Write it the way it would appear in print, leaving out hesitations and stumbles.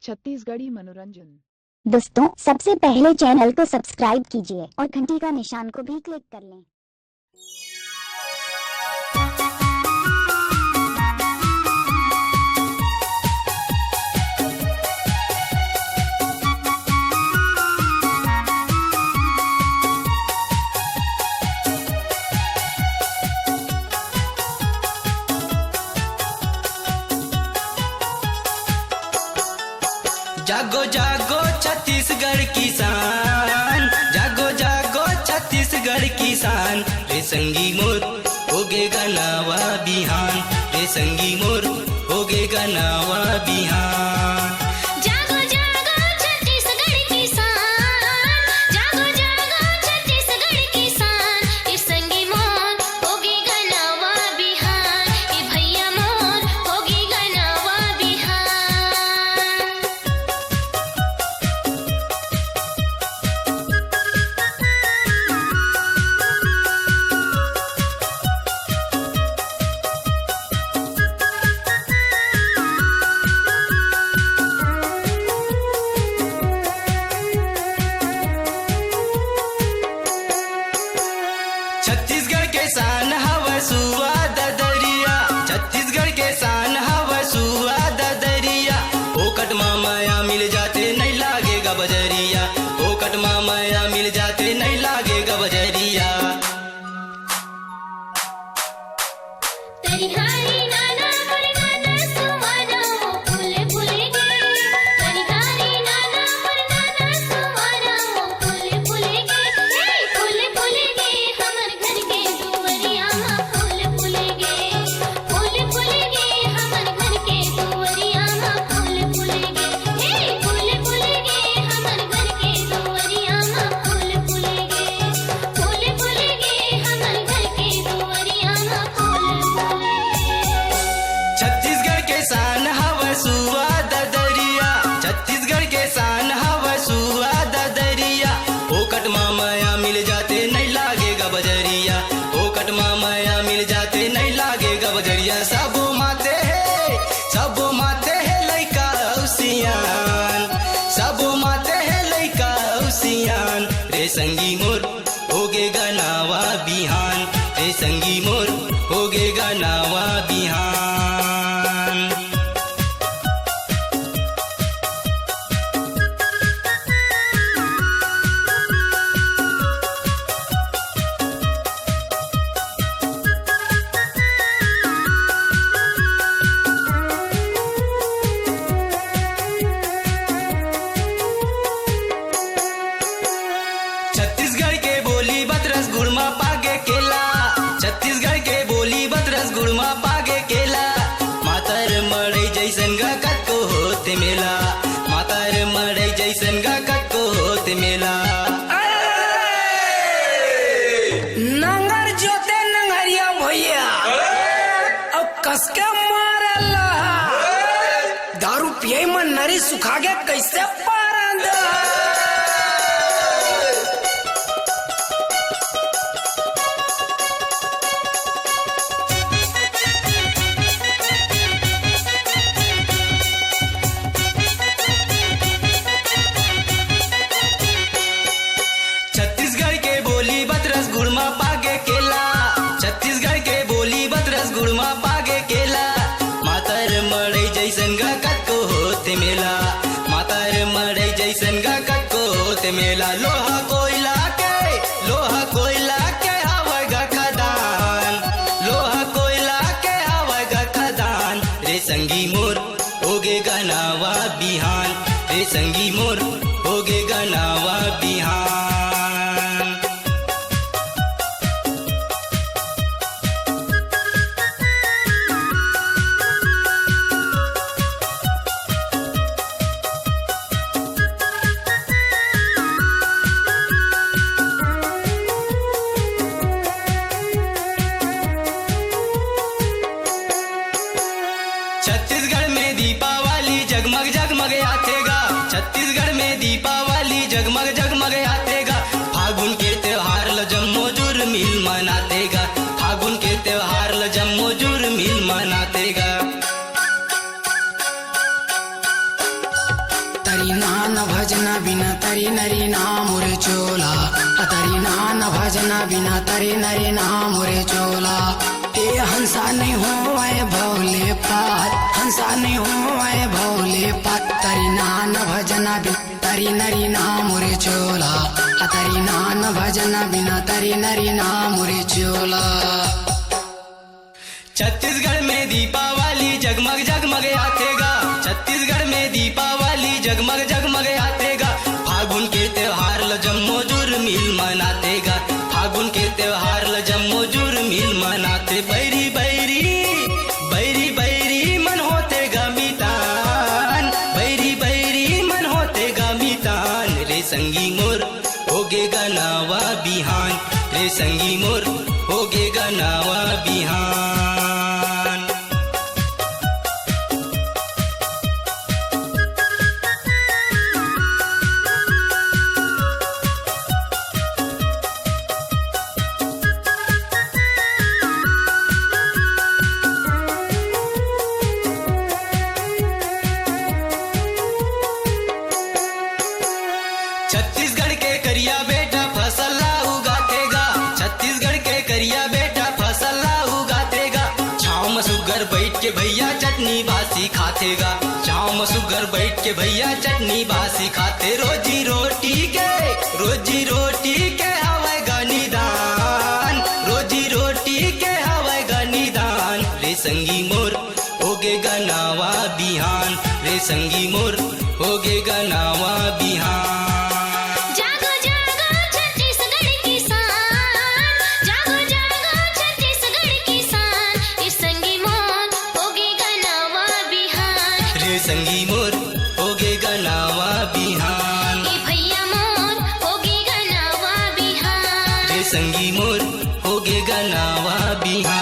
छत्तीसगढ़ी मनोरंजन। दोस्तों, सबसे पहले चैनल को सब्सक्राइब कीजिए और घंटी का निशान को भी क्लिक कर लें। जागो जागो छत्तीसगढ़ किसान, जागो जागो छत्तीसगढ़ किसान, रे संगी मोर होगेगा नवा बिहान, रे संगी मोर होगेगा नवा बिहान। जागो जागो छत्तीसगढ़ किसान, जागो जागो छत्तीसगढ़ किसान, ये संगी मोर होगेगा नवा बिहान, ये भैया मोर होगेगा नवा बिहान। छत्तीसगढ़ के शान हवा सुवाद दरिया, छत्तीसगढ़ के शान हवा सुवाद दरिया, ओकट माया मिल जाते नहीं लागेगा बजरिया, ओकट माया मिल जाते नहीं लागेगा बजरिया। तनिहारी नाना पर नाना सुवाना वो फूले फूले गे, तनिहारी नाना पर नाना सुवाना वो फूले फूले गे, हे फूले फूले गे हमर घर के दुवरिया मा फूले फूले गे, फूले फूले गे हमर घर के दुवरिया मा फूले फूले गे, हे फूले फूले गे हमर घर के दुवरिया मा फूले फूले गे, फूले फूले गे हमर घर के दुवरिया मा फूले फूले गे। छत्तीसगढ़ के शान हवा सुवाद दरिया, छत्तीसगढ़ के शान हवा सुवाद दरिया, ओकट माया मिल जाते नहीं लागेगा बजरिया, ओकट माया मिल जाते नहीं लागेगा बजरिया। सबो माते है लइका उसियान, सबो माते है लइका उसियान, रे संगी मोर होगेगा नवा बिहान, रे संगी मोर होगेगा नवा बिहान। छत्तीसगढ़ के बोली बतरस गुड़मा पागे केला, छत्तीसगढ़ के बोली बतरस गुड़मा पागे केला, मातर मड़ई जैसन गा कत को होते मेला, मातर मड़ई जैसन गा कत को होते मेला। नंगर जोते नंगरिया भैया अब कसके मारला दारू पिए मन नरी सुखा के कैसे पारंद। छत्तीसगढ़ के बोली बतरस गुड़मा पागे केला, छत्तीसगढ़ के बोली बतरस गुड़मा पागे केला, मातर मड़ई जैसन गा कत को होते मेला, मातर मड़ई जैसन गा कत को होते मेला। लोहा कोयला के हवा गा खदान, लोहा कोयला के हवा गा खदान, रे संगी मोर होगेगा नवा बिहान, रे संगी मोर होगेगा नवा बिहान। भजना बिना तरी नरी नाम रे चोला ए हंसा नहीं हो भोले पात हंसा नहीं हो भोले पात तरी नान भजना बिना तरी नरी नाम रे चोला तरी नान भजना बिना तरी नरी नाम रे चोला। छत्तीसगढ़ में दीपावली जगमग जगमग आतेगा छत्तीसगढ़ में दीपावली जगमग जगमग आतेगा फागुन के त्योहार ल जम्मो जुर मिल मनातेगा फागुन के त्योहार ल जम्मो जुर मिल मनाते बैरी बैरी बैरी बैरी मन होते गमितान बैरी बैरी मन होते गमितान रे संगी मोर होगे गनावा बिहान रे संगी मोर होगे गनावा बिहान। छत्तीसगढ़ के करिया बेटा फसल ला उगातेगा छत्तीसगढ़ के करिया बेटा फसल ला उगातेगा छाँव में सुगर बैठ के भैया चटनी बासी खातेगा छाँव में सुगर बैठ के भैया चटनी बासी खाते रोजी रोटी के हवाई गानी दान रोजी रोटी के हवाई गानी दान रे संगी मोर होगे गनावा बिहान रे संगी मोर होगे गनावा बिहान। जागो जागो छत्तीसगढ़ किसान जागो जागो छत्तीसगढ़ किसान इस संगी मोर होगे गनावा बिहान रे संगी मोर होगे गनावा बिहान ए भैया मोर होगे गनावा बिहान रे संगी मोर होगे गनावा बिहान।